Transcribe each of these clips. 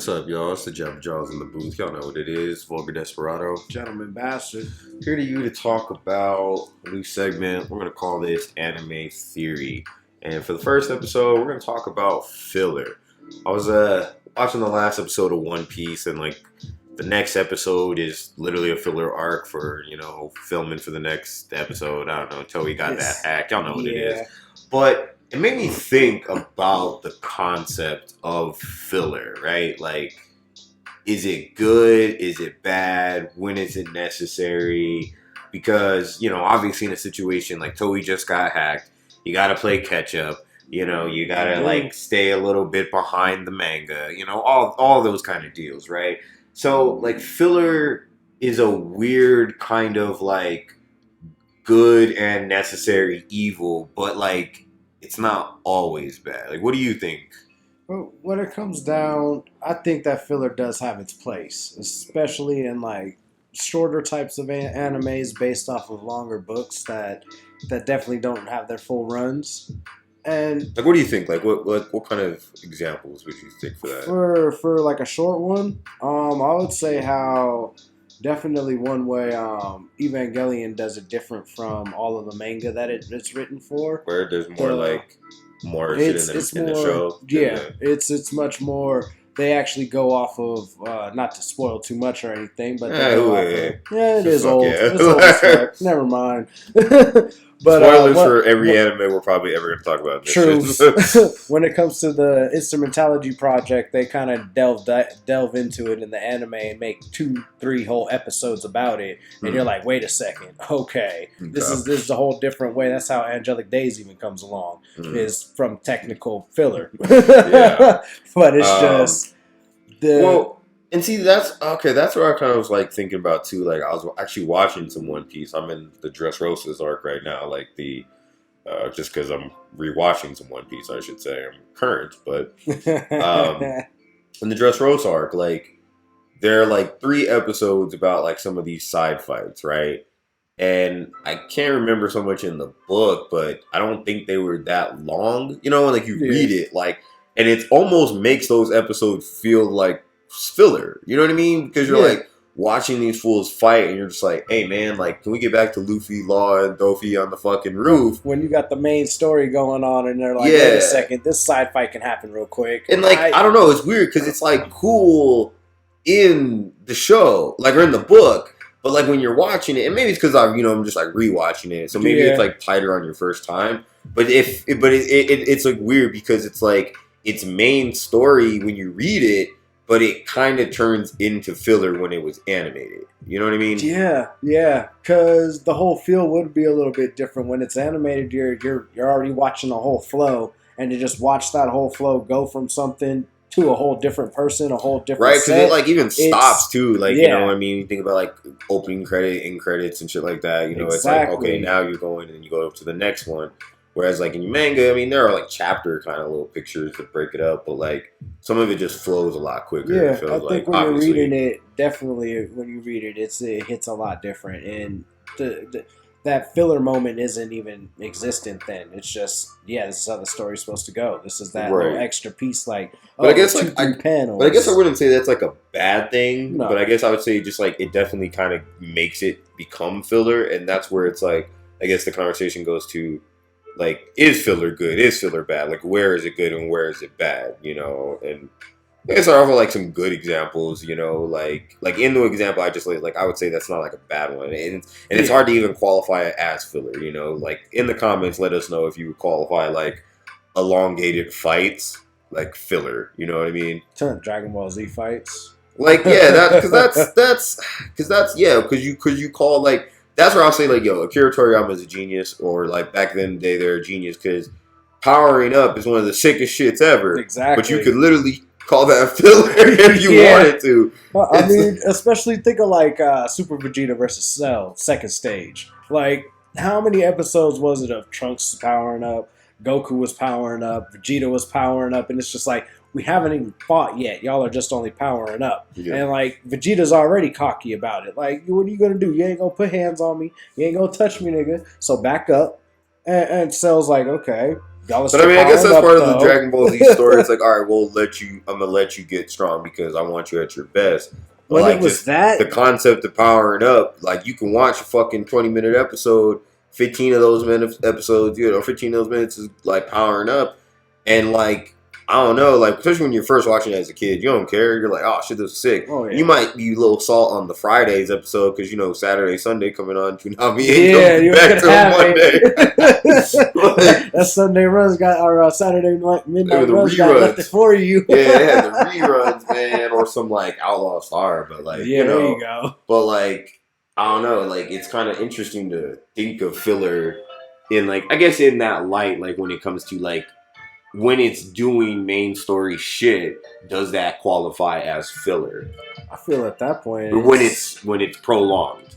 What's up, y'all? It's the JabberJawz in the booth. Y'all know what it is. Vulgar Desperado. Gentleman Bastard. Here to you to talk about a new segment. We're going to call this Anime Theory. And for the first episode, we're going to talk about filler. I was watching the last episode of One Piece, and the next episode is literally a filler arc for, filming for the next episode. I don't know, until we got that hacked. Y'all know what it is. But it made me think about the concept of filler, right? Like, is it good? Is it bad? When is it necessary? Because, obviously in a situation like Toei just got hacked, you got to play catch up. You got to stay a little bit behind the manga, all those kind of deals, right? So filler is a weird kind of good and necessary evil, but it's not always bad. What do you think? Well, when it comes down, I think that filler does have its place, especially in shorter types of animes based off of longer books that definitely don't have their full runs. And what do you think? What kind of examples would you think for that? For a short one, I would say how definitely one way Evangelion does it different from all of the manga that it's written for. Where there's more more shit in the show. Yeah, it's much more. They actually go off of not to spoil too much or anything, but it is old. Yeah. It's old stuff. Never mind. But spoilers for every anime we're probably ever going to talk about. True. When it comes to the Instrumentology project, they kind of delve into it in the anime and make 2-3 whole episodes about it, and you're like, wait a second, okay, this is a whole different way. That's how Angelic Days even comes along, is from technical filler. But it's just and see, that's where I kind of was thinking about too. I was actually watching some One Piece. I'm in the Dressrosa's arc right now, just because I'm rewatching some One Piece, I should say. I'm current, but in the Dressrosa arc, there are 3 episodes about some of these side fights, right? And I can't remember so much in the book, but I don't think they were that long. You read it, and it almost makes those episodes feel like filler, you know what I mean? Because you're watching these fools fight, and you're just like, hey man, can we get back to Luffy, Law, and Doffy on the fucking roof? When you got the main story going on, and they're like, wait a second, this side fight can happen real quick. And I don't know, it's weird because it's cool in the show, or in the book, but when you're watching it, and maybe it's because I'm just rewatching it, so maybe it's tighter on your first time. But it's weird because it's its main story when you read it, but it kind of turns into filler when it was animated. You know what I mean? Yeah. Because the whole feel would be a little bit different when it's animated. You're already watching the whole flow, and to just watch that whole flow go from something to a whole different person, a whole different right? Because it even stops too. You know what I mean? You think about opening credit, end credits, and shit like that. It's okay, now you're going and you go to the next one. Whereas in your manga, I mean, there are chapter kind of little pictures to break it up, but some of it just flows a lot quicker. Yeah, I think when you're reading it, definitely when you read it, it hits a lot different, and that filler moment isn't even existent then. It's just, this is how the story's supposed to go. This is that little extra piece, but I guess panels. But I guess I wouldn't say that's a bad thing. No. But I guess I would say just it definitely kind of makes it become filler, and that's where it's I guess the conversation goes to. Is filler good? Is filler bad? Where is it good and where is it bad? And I guess I offer some good examples. In the example I just I would say that's not a bad one, and it's hard to even qualify it as filler. In the comments, let us know if you would qualify elongated fights filler. You know what I mean? Dragon Ball Z fights. Because you call that's where I'll say, Akira Toriyama is a genius, or, back then they they're a genius, because powering up is one of the sickest shits ever. Exactly. But you could literally call that filler if you wanted to. Well, I mean, especially think of, Super Vegeta versus Cell, second stage. How many episodes was it of Trunks powering up, Goku was powering up, Vegeta was powering up, and it's just we haven't even fought yet. Y'all are just only powering up. Yeah. And, Vegeta's already cocky about it. What are you going to do? You ain't going to put hands on me. You ain't going to touch me, nigga. So back up. And Cell's okay. But I mean, I guess that's part of the Dragon Ball Z story. It's like, all right, I'm gonna let you get strong because I want you at your best. But when like, it was just that, the concept of powering up, like you can watch a fucking 20-minute episode, 15 of those minutes episodes, 15 of those minutes is like powering up, and like I don't know, like especially when you're first watching it as a kid, you don't care. You're like, oh shit, this is sick. Oh, yeah. You might be a little salt on the Friday's episode because Saturday, Sunday coming on. Toonami you back to Monday. That Sunday runs or Saturday night midnight the runs got left it for you. Yeah, they had the reruns, man, or some like Outlaw Star, but like there you go. But like I don't know, like it's kind of interesting to think of filler in like I guess in that light, like when it comes to like when it's doing main story shit, does that qualify as filler? I feel at that point, when it's prolonged.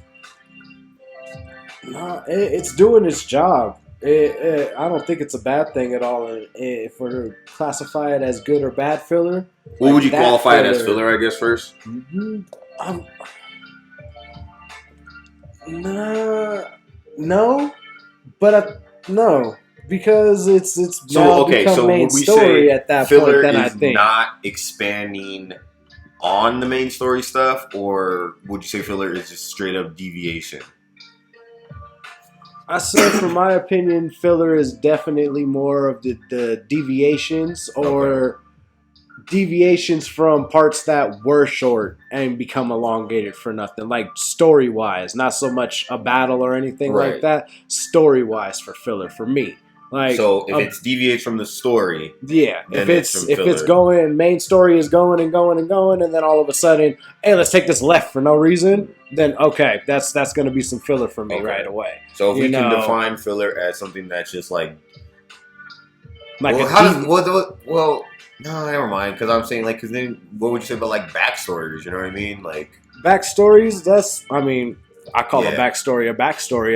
No, it's doing its job. I don't think it's a bad thing at all. If we're to classify it as good or bad filler, what would you qualify it as filler? I guess first. Mm-hmm. No, but no. Because it's now become main story at that point. Then I think not expanding on the main story stuff, or would you say filler is just straight up deviation? I said, from my opinion, filler is definitely more of the deviations or deviations from parts that were short and become elongated for nothing. Like story wise, not so much a battle or anything like that. Story wise, for filler for me. Like, so if it's deviates from the story, if it's going, main story is going and going and going, and then all of a sudden, hey, let's take this left for no reason, then okay, that's going to be some filler for me right away. So if we can define filler as something that's just like no, never mind, because I'm saying like, because then what would you say about like backstories? You know what I mean? Like backstories. I call a backstory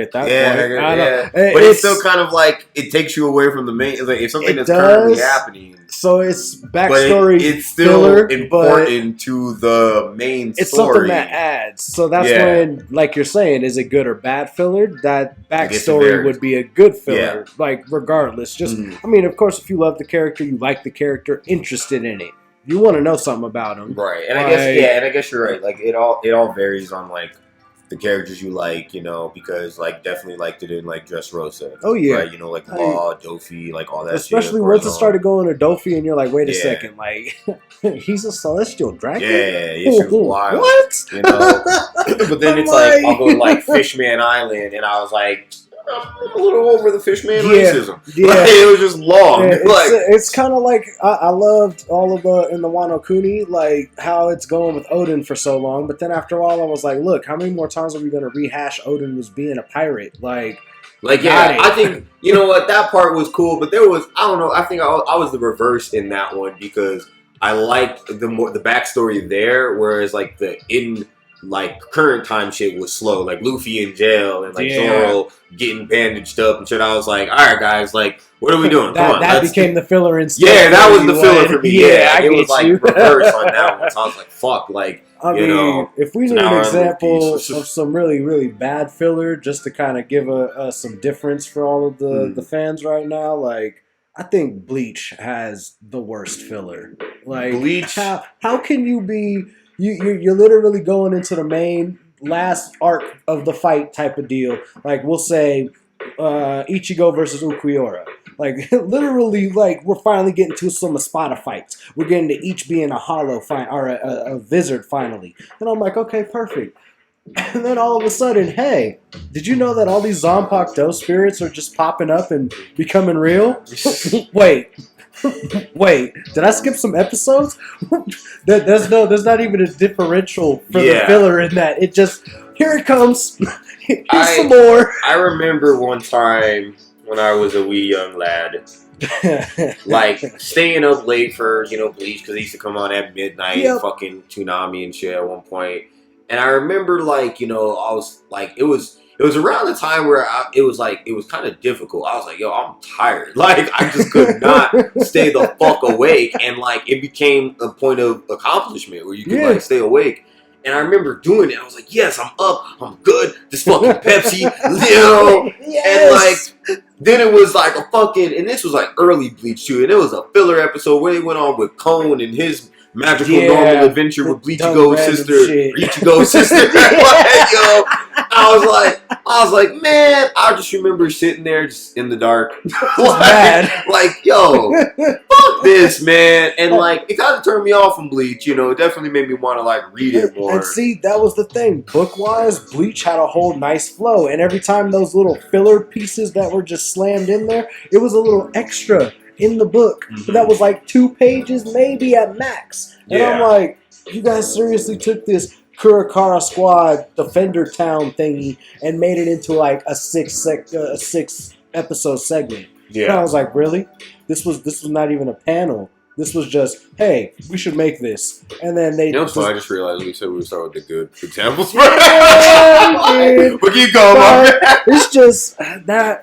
at that point. But it's still kind of like it takes you away from the main. It's like if something that's currently happening. So it's backstory. But it's still important to the main story. It's something that adds. So that's when, like you're saying, is it good or bad filler? That backstory would be a good filler. Like regardless, just I mean, of course, if you love the character, you like the character, interested in it, you want to know something about him, right? And I guess you're right. Like it all varies on like the characters you like, because like definitely liked it in like Dressrosa. Oh yeah, right? Like Law, Dofi, like all that. Especially once it started going to Dofi, and you're like, wait a second, like he's a celestial dragon. Yeah, she was wild. What? But then it's like I'll go to like Fishman Island, and I was like, I'm a little over the Fishman racism. Yeah, like, it was just long. Yeah, it's kind of like I loved all of in the Wano Kuni, like how it's going with Odin for so long. But then after all, I was like, look, how many more times are we going to rehash Odin was being a pirate? I think what, that part was cool, but there was I don't know. I think I was the reverse in that one because I liked the backstory there, whereas like current time shit was slow, like Luffy in jail and like Zoro getting bandaged up and shit. I was like, all right, guys, like, what are we doing? Come on, that became the filler instead. Yeah, that was the filler for me. Yeah, it was like reverse on that one. So I was like, fuck, like, I mean, if we need an example of some really, really bad filler, just to kind of give some difference for all of the fans right now, like, I think Bleach has the worst filler. Like, Bleach, how can you be? You're literally going into the main last arc of the fight type of deal. Like we'll say Ichigo versus Ukiura. Like literally, like we're finally getting to some Espada fights. We're getting to each being a hollow or a Vizard finally. And I'm like, okay, perfect. And then all of a sudden, hey, did you know that all these Zanpakuto spirits are just popping up and becoming real? Wait, did I skip some episodes? There's not even a differential for the filler in that. It just, here it comes. Here's some more. I remember one time when I was a wee young lad, like staying up late for Bleach because it used to come on at midnight, fucking Toonami and shit at one point. And I remember like I was like it was around the time where it was kind of difficult. I was like, yo, I'm tired. Like, I just could not stay the fuck awake. And, like, it became a point of accomplishment where you could, like, stay awake. And I remember doing it. I was like, yes, I'm up. I'm good. This fucking Pepsi, Yes. And like, then it was like a fucking, and this was like early Bleach too. And it was a filler episode where they went on with Cone and his magical normal adventure with Ichigo's sister. Like, yo, I was like, man, I just remember sitting there just in the dark. like, yo, fuck this, man. And like, it kind of turned me off from Bleach, you know. It definitely made me want to like read it more. And see, that was the thing. Book-wise, Bleach had a whole nice flow. And every time those little filler pieces that were just slammed in there, it was a little extra in the book. But that was like 2 pages, maybe at max. And I'm like, you guys seriously took this Kurakara Squad Defender Town thingy and made it into like a 6 episode segment. Yeah. And I was like, really? This was not even a panel. This was just, hey, we should make this. And then they... so I just realized we said we would start with the good examples. Yeah, but keep going, man. It's just that...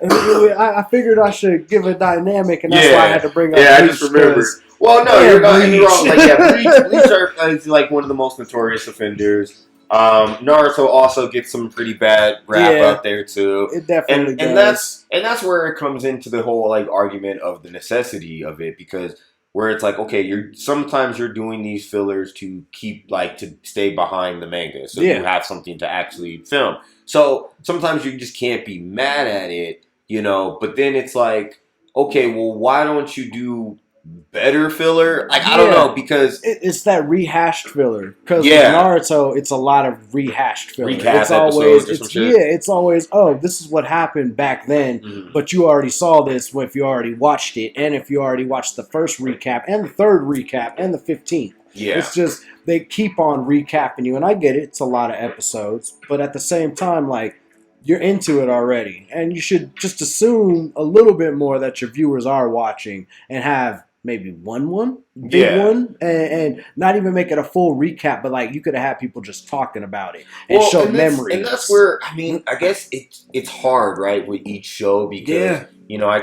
I figured I should give a dynamic, and that's why I had to bring up I just remembered. Well, no, you're not wrong. Like, Bleach is like one of the most notorious offenders. Naruto also gets some pretty bad rap out there too. It definitely does. And that's where it comes into the whole like argument of the necessity of it, because where it's like, okay, sometimes you're doing these fillers to keep like to stay behind the manga, so you have something to actually film. So sometimes you just can't be mad at it, you know. But then it's like, okay, well, why don't you do better filler? Like, I don't know, because it's that rehashed filler. Because with Naruto, it's a lot of rehashed filler. It's always, oh, this is what happened back then, but you already saw this if you already watched it, and if you already watched the first recap, and the third recap, and the 15th. Yeah. It's just, they keep on recapping you, and I get it, it's a lot of episodes, but at the same time, like, you're into it already, and you should just assume a little bit more that your viewers are watching, and have maybe one big one, and not even make it a full recap, but like you could have had people just talking about it and show memories. And that's where, I mean, I guess it's hard, right, with each show, because you know, I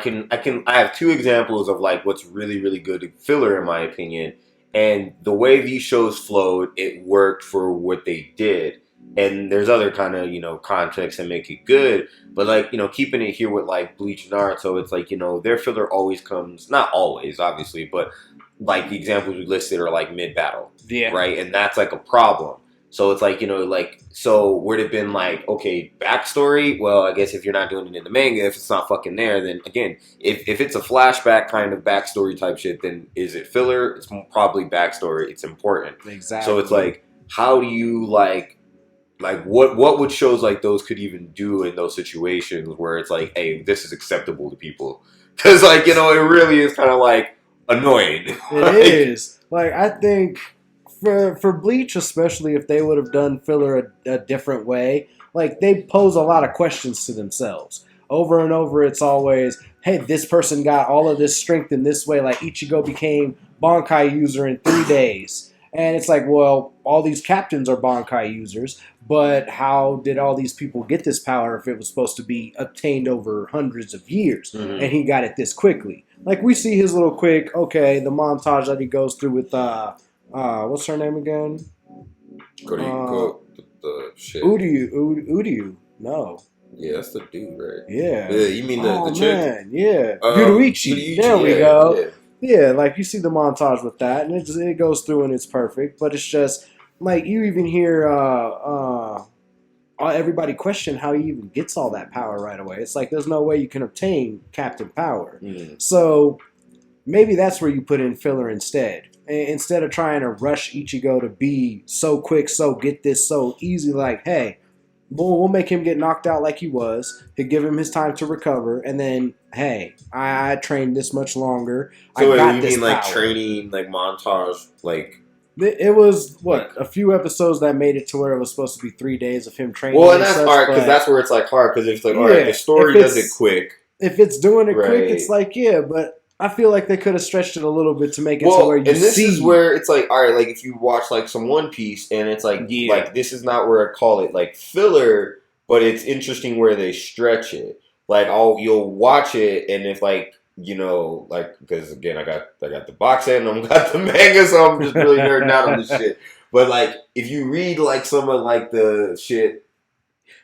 have 2 examples of like what's really, really good filler in my opinion, and the way these shows flowed, it worked for what they did. And there's other kind of, you know, contexts that make it good. But, like, you know, keeping it here with, like, Bleach and Naruto, it's like, you know, their filler always comes, not always, obviously, but, like, the examples we listed are, like, mid-battle. Yeah. Right? And that's, like, a problem. So it's like, you know, like, so would it have been like, okay, backstory? Well, I guess if you're not doing it in the manga, if it's not fucking there, then, again, if it's a flashback kind of backstory type shit, then is it filler? It's probably backstory. It's important. Exactly. So it's like, how do you, like what would shows like those could even do in those situations where it's like, hey, this is acceptable to people? Because, like, you know, it really is kind of like annoying. It is. Like, I think for Bleach, especially if they would have done filler a different way, like, they pose a lot of questions to themselves. Over and over, it's always, hey, this person got all of this strength in this way. Like, Ichigo became Bankai user in 3 days. And it's like, well, all these captains are Bankai users, but how did all these people get this power if it was supposed to be obtained over hundreds of years? Mm-hmm. And he got it this quickly. Like, we see his little quick, okay, the montage that he goes through with, what's her name again? The shit. Udiu. No. Yeah, that's the dude, right? Yeah. Yeah, you mean the chick? Man, yeah. Yuruichi. There we go. Yeah. Yeah, like, you see the montage with that, and it goes through and it's perfect. But it's just, like, you even hear everybody question how he even gets all that power right away. It's like, there's no way you can obtain captain power. Mm. So maybe that's where you put in filler instead. Instead of trying to rush Ichigo to be so quick, so get this so easy, like, hey, we'll make him get knocked out like he was. He'll give him his time to recover, and then, hey, I trained this much longer. So I got you this mean like power. Training, like montage, like? It was a few episodes that made it to where it was supposed to be 3 days of him training. Well, and that's hard because that's where it's like hard because it's like, all right, the story does it quick. If it's doing it quick, it's like, yeah, but I feel like they could have stretched it a little bit to make it to where you see. And this is where it's like, all right, like if you watch like some One Piece and it's like, like this is not where I call it like filler, but it's interesting where they stretch it. Like, you'll watch it and if like, you know, like, because again, I got the box set and I got the manga, so I'm just really nerding out on this shit. But like, if you read like some of like the shit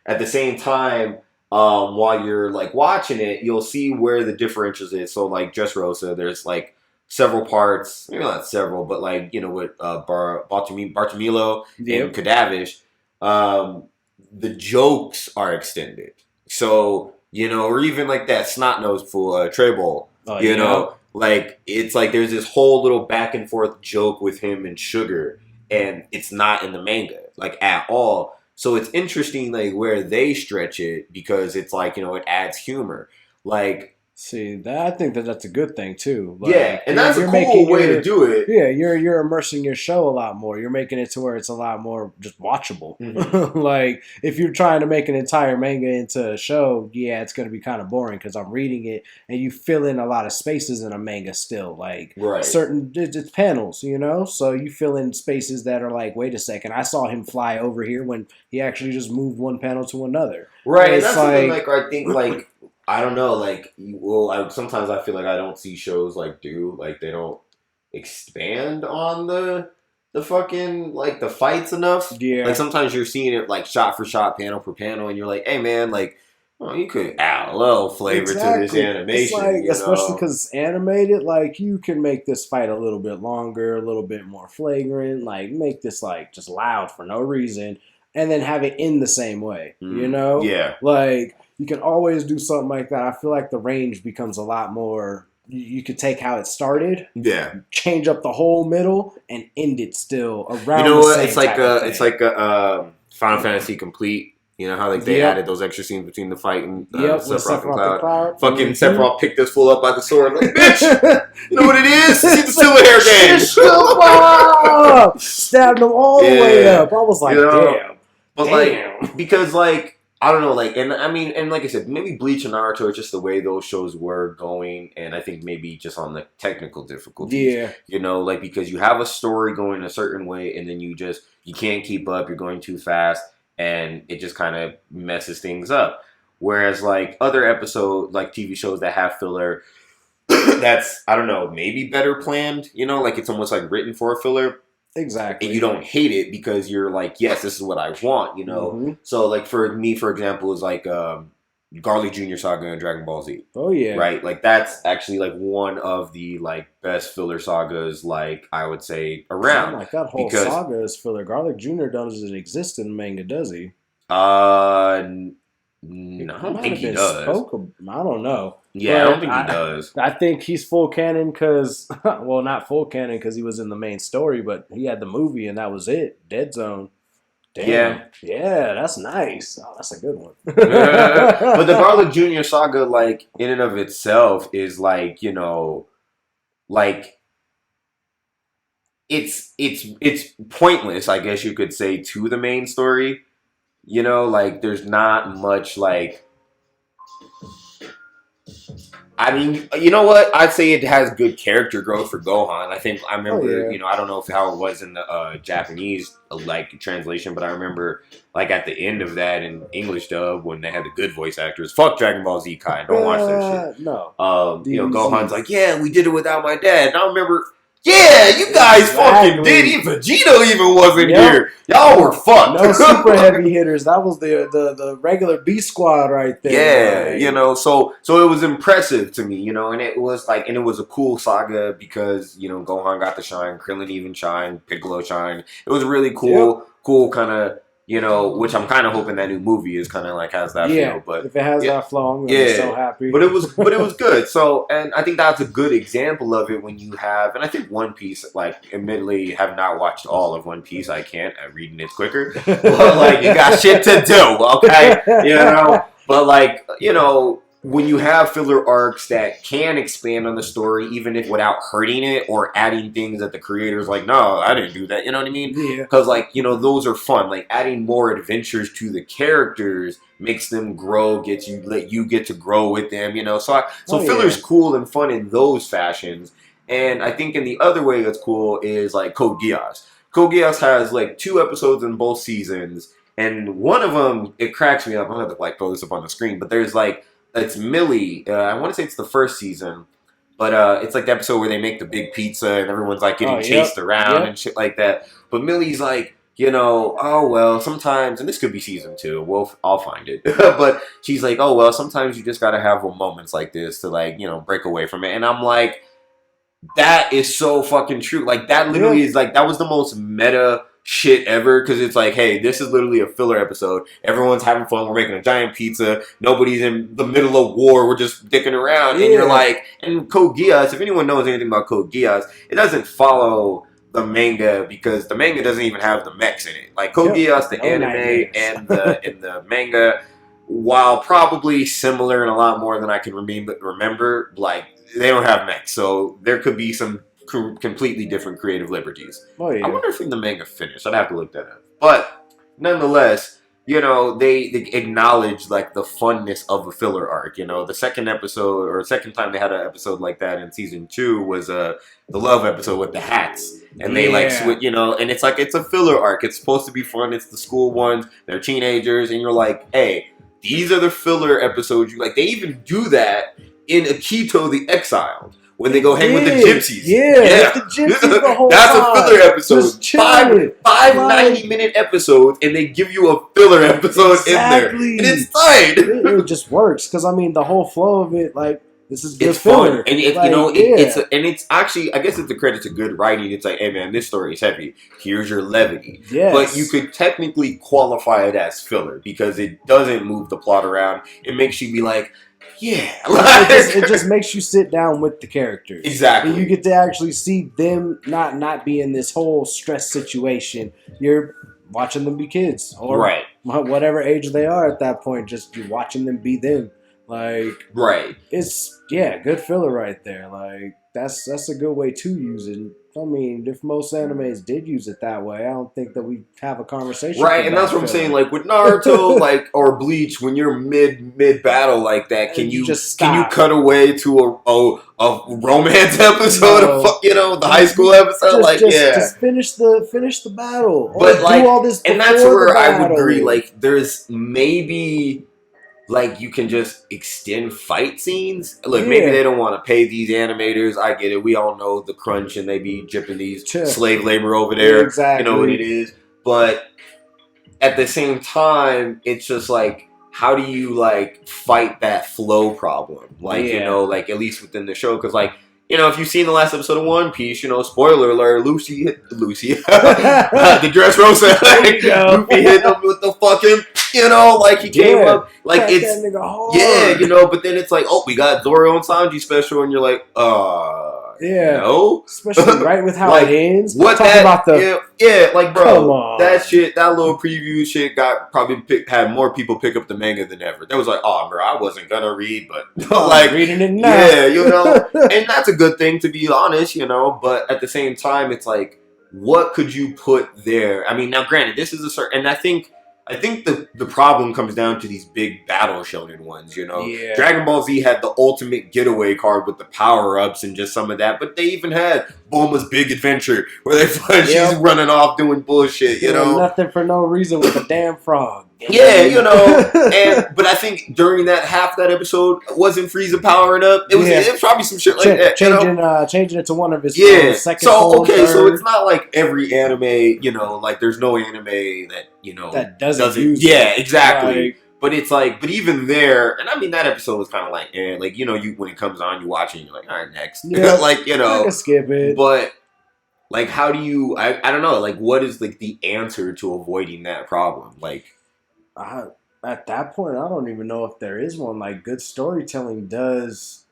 at the same time, while you're like watching it, you'll see where the differentials is. So like Dressrosa, there's like several parts, maybe not several, but like with Bartomilo and Kadavish, the jokes are extended. So or even like that snot nosed fool Trebol, like it's like there's this whole little back and forth joke with him and Sugar, and it's not in the manga like at all. So it's interesting, like where they stretch it because it's like it adds humor. Like, see, I think that's a good thing too. Like, yeah, and that's a cool way to do it. Yeah, you're immersing your show a lot more. You're making it to where it's a lot more just watchable. Mm-hmm. Like if you're trying to make an entire manga into a show, yeah, it's going to be kind of boring because I'm reading it and you fill in a lot of spaces in a manga still. Like certain it's panels, so you fill in spaces that are like, wait a second, I saw him fly over here when he actually just moved one panel to another. Right, and that's something like I think like. I don't know, like, sometimes I feel like I don't see shows like they don't expand on the fucking, like, the fights enough. Yeah. Like, sometimes you're seeing it, like, shot for shot, panel for panel, and you're like, hey, man, like, you could add a little flavor to this animation. It's like, especially because it's animated, like, you can make this fight a little bit longer, a little bit more flagrant, like, make this, like, just loud for no reason, and then have it in the same way, Yeah. Like... You can always do something like that. I feel like the range becomes a lot more. You could take how it started, change up the whole middle, and end it still around. You know what? It's like a Final Fantasy Complete. You know how like they added those extra scenes between the fight and Sephiroth and Cloud. Fucking Sephiroth picked this fool up by the sword. Like, bitch, you know what it is? See the silver hair gang. Stabbed him all the way up. I was like, damn. But like, because like. I don't know, like, and I mean, and like I said, maybe Bleach and Naruto are just the way those shows were going, and I think maybe just on the technical difficulties. Yeah. Like, because you have a story going a certain way, and then you can't keep up, you're going too fast, and it just kind of messes things up. Whereas, like, other episodes, like TV shows that have filler, that's, I don't know, maybe better planned, like it's almost like written for a filler. Exactly. And you don't hate it because you're like, yes, this is what I want, Mm-hmm. So, like, for me, for example, is like Garlic Jr. Saga and Dragon Ball Z. Oh, yeah. Right? Like, that's actually, like, one of the, like, best filler sagas, like, I would say, around. Like, that whole saga is filler. Garlic Jr. doesn't exist in the manga, does he? No, I don't think he does. I don't know. Yeah, I don't think he does. I think he's full canon because, well, not full canon because he was in the main story, but he had the movie and that was it. Dead Zone. Damn. Yeah. Yeah, that's nice. Oh, that's a good one. But the Garlic Jr. saga, like, in and of itself is like, like, it's pointless, I guess you could say, to the main story. Like, there's not much, like... I mean, you know what? I'd say it has good character growth for Gohan. I remember, I don't know how it was in the Japanese, like, translation, but I remember, like, at the end of that in English dub, when they had the good voice actors, fuck Dragon Ball Z Kai, don't watch that shit. No. Gohan's like, yeah, we did it without my dad. And I remember... Yeah, you guys fucking did it. Vegito even wasn't here. Y'all were fucked. No super heavy hitters. That was the regular B squad right there. Yeah, so it was impressive to me, and it was like, and it was a cool saga because, Gohan got to shine, Krillin even shined, Piccolo shined. It was really cool kind of, which I'm kind of hoping that new movie is kind of like has that feel. But if it has that flow, I'm gonna be so happy. But it was good. So, and I think that's a good example of it when you have, and I think One Piece, like, admittedly, have not watched all of One Piece. I can't. I'm reading it quicker. But like, you got shit to do, okay? But like, when you have filler arcs that can expand on the story, even if without hurting it or adding things that the creator's like, no, I didn't do that. You know what I mean? Yeah. Because, like, those are fun. Like, adding more adventures to the characters makes them grow, let you get to grow with them, So filler's cool and fun in those fashions. And I think in the other way that's cool is, like, Code Geass. Code Geass has, like, 2 episodes in both seasons. And one of them, it cracks me up. I'm going to have to, like, throw this up on the screen. But there's, like, it's Millie. I want to say it's the first season, But it's like the episode where they make the big pizza and everyone's like getting chased around and shit like that. But Millie's like, oh well, sometimes, and this could be season 2. I'll find it. But she's like, oh well, sometimes you just gotta have moments like this to like, break away from it. And I'm like, that is so fucking true. Like that literally is like, that was the most meta shit ever, because it's like, hey, this is literally a filler episode. Everyone's having fun. We're making a giant pizza. Nobody's in the middle of war. We're just dicking around. And you're like, and Code Geass, if anyone knows anything about Code Geass, it doesn't follow the manga, because the manga doesn't even have the mechs in it. Like Code Geass, the anime and the manga, while probably similar and a lot more than I can remember, like they don't have mechs, so there could be some completely different creative liberties. I wonder if the manga finished. I'd have to look that up. But nonetheless, they acknowledge like the funness of a filler arc. The second episode, or second time they had an episode like that in season 2 was the love episode with the hats. And they like switch, and it's like, it's a filler arc. It's supposed to be fun. It's the school ones. They're teenagers. And you're like, hey, these are the filler episodes. They even do that in Akito the Exiled. When they go hang with the gypsies. Yeah. With the gypsies the whole That's time. a filler episode. Five like, 90-minute episodes, and they give you a filler episode in there. And it's tight. It just works. Because, the whole flow of it, like, this is good it's filler. Fun. And, it's actually, I guess it's a credit to good writing. It's like, hey, man, this story is heavy. Here's your levity. Yes. But you could technically qualify it as filler, because it doesn't move the plot around. It makes you be like, yeah. it just makes you sit down with the characters. Exactly. And you get to actually see them not be in this whole stress situation. You're watching them be kids. Or whatever age they are at that point. Just you're watching them be them. Like, it's, good filler right there. Like, that's a good way to use it. If most animes did use it that way, I don't think that we have a conversation. Right, and that's what I'm saying. Like with Naruto, or Bleach, when you're mid battle like that, can you cut away to a romance episode of the high school episode? Just finish the battle. But do all this, and that's where I would agree. Like, there's maybe. Like, you can just extend fight scenes. Look, maybe they don't want to pay these animators. I get it. We all know the crunch, and they be jipping these slave labor over there. Yeah, exactly. You know what it is. But at the same time, it's just like, how do you, like, fight that flow problem? Like, at least within the show. Because, like, if you've seen the last episode of One Piece, spoiler alert, Lucy, the dress Rosa, Luffy hit him with the fucking, he came up, like, it's, but then it's like, oh, we got Zoro and Sanji special, and you're like, no? Especially right with how it ends. What Talk about like, bro, that shit, that little preview shit had more people pick up the manga than ever. That was like, oh, bro, I wasn't gonna read, but, like, reading it now. And that's a good thing, to be honest, but at the same time, it's like, what could you put there? Now, granted, this is and I think the problem comes down to these big battle shonen ones, Dragon Ball Z had the ultimate getaway card with the power-ups and just some of that, but they even had Bulma's Big Adventure, where they find she's running off doing bullshit, Nothing for no reason with a damn frog. But I think during that half that episode, wasn't Frieza powering up? It was probably some shit like that. Changing it to one of his second. So it's not like every anime, like there's no anime that that doesn't use exactly. Like, but it's like, but even there, and that episode was kind of like, like you when it comes on, you watch it, and you're like, all right, next, like I can skip it. But like, how do you? I don't know. Like, what is like the answer to avoiding that problem? Like. At that point, I don't even know if there is one. Like, good storytelling does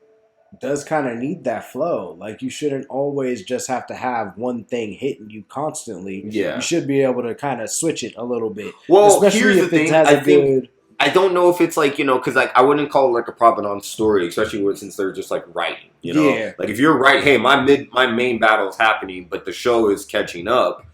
kind of need that flow. Like, you shouldn't always just have to have one thing hitting you constantly. Yeah. You should be able to kind of switch it a little bit. Well, especially here's if the thing. It has I don't know if it's like, because like I wouldn't call it like a prominent story, especially since they're just like writing, Yeah. Like if you're right, hey, my main battle is happening, but the show is catching up.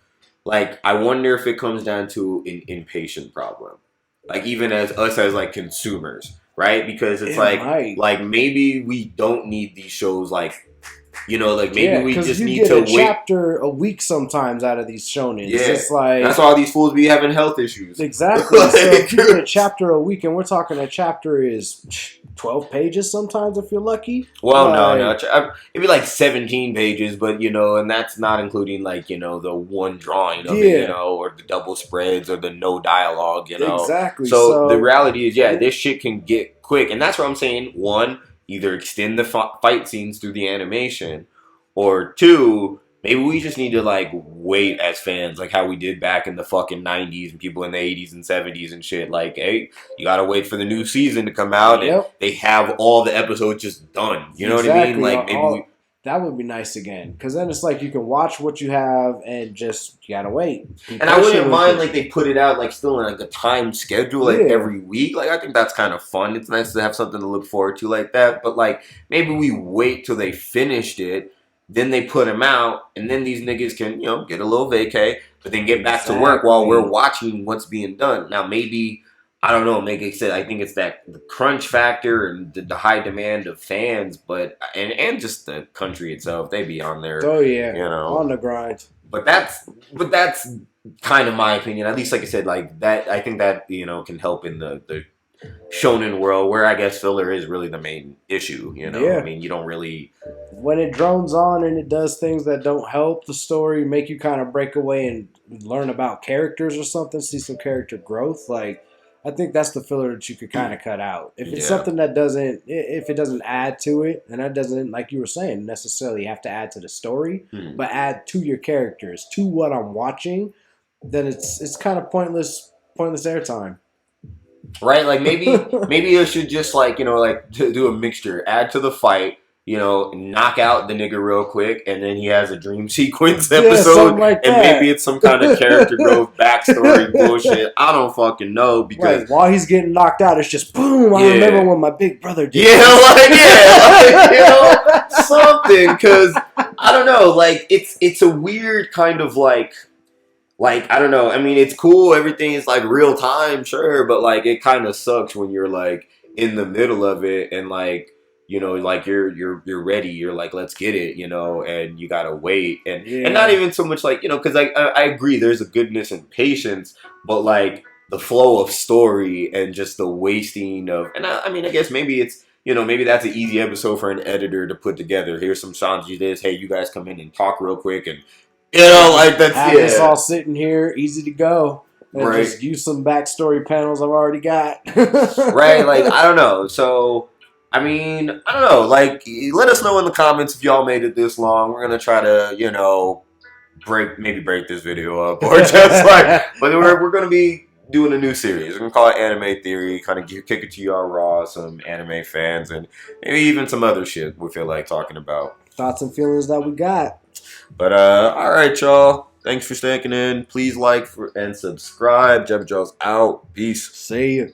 Like, I wonder if it comes down to an impatient problem. Like, even as us as like consumers, right? Because it's like maybe we don't need these shows, like, like maybe we just need to wait. You get a chapter a week sometimes out of these shonens. Yeah. It's like, that's why all these fools be having health issues. Exactly. So if you get a chapter a week, and we're talking a chapter is 12 pages sometimes if you're lucky. Well, no. It'd be like 17 pages, but, and that's not including, like, the one drawing of it, or the double spreads or the no dialogue, Exactly. So the reality is, this shit can get quick. And that's what I'm saying. One, either extend the fight scenes through the animation, or two, maybe we just need to, like, wait as fans, like how we did back in the fucking 90s and people in the 80s and 70s and shit. Like, hey, you gotta wait for the new season to come out, and they have all the episodes just done. You know what I mean? Like, maybe that would be nice again, because then it's like you can watch what you have and just you gotta wait. And I wouldn't mind like they put it out like still in like a time schedule, like every week. Like I think that's kind of fun. It's nice to have something to look forward to like that. But like maybe we wait till they finished it. Then they put them out, and then these niggas can, get a little vacay, but then get back to work while we're watching what's being done. Now, maybe, I don't know, like I said, I think it's that the crunch factor and the high demand of fans, but and just the country itself, they be on there. Oh, yeah, on the grind. But that's kind of my opinion. At least, like I said, like that, I think that, can help in the shonen world, where I guess filler is really the main issue. I mean, you don't really, when it drones on and it does things that don't help the story, make you kind of break away and learn about characters or something, see some character growth. Like, I think that's the filler that you could kind of cut out. If it's something that if it doesn't add to it, and that doesn't, like you were saying, necessarily have to add to the story, but add to your characters, to what I'm watching, then it's kind of pointless airtime. Right, like maybe it should just like like do a mixture, add to the fight, knock out the nigga real quick, and then he has a dream sequence episode, like and maybe it's some kind of character growth backstory bullshit. I don't fucking know, because while he's getting knocked out, it's just boom. I remember when my big brother did. Something, because I don't know, like it's a weird kind of like I don't know. I mean, it's cool. Everything is like real time, sure, but like it kind of sucks when you're like in the middle of it and like like you're ready. You're like, let's get it, and you gotta wait and not even so much like because I agree. There's a goodness and patience, but like the flow of story and just the wasting of I mean, I guess maybe it's maybe that's an easy episode for an editor to put together. Here's some Sanji this. Hey, you guys come in and talk real quick and. Like that's it's all sitting here, easy to go. And just use some backstory panels I've already got. Right, like I don't know. So I mean, I don't know. Like, let us know in the comments if y'all made it this long. We're gonna try to, break this video up, or just like, but we're gonna be doing a new series. We're gonna call it Anime Theory. Kind of kick it to y'all raw, some anime fans, and maybe even some other shit we feel like talking about. Thoughts and feelings that we got. But all right, y'all. Thanks for sticking in. Please like and subscribe. JabberJawz out. Peace. See ya.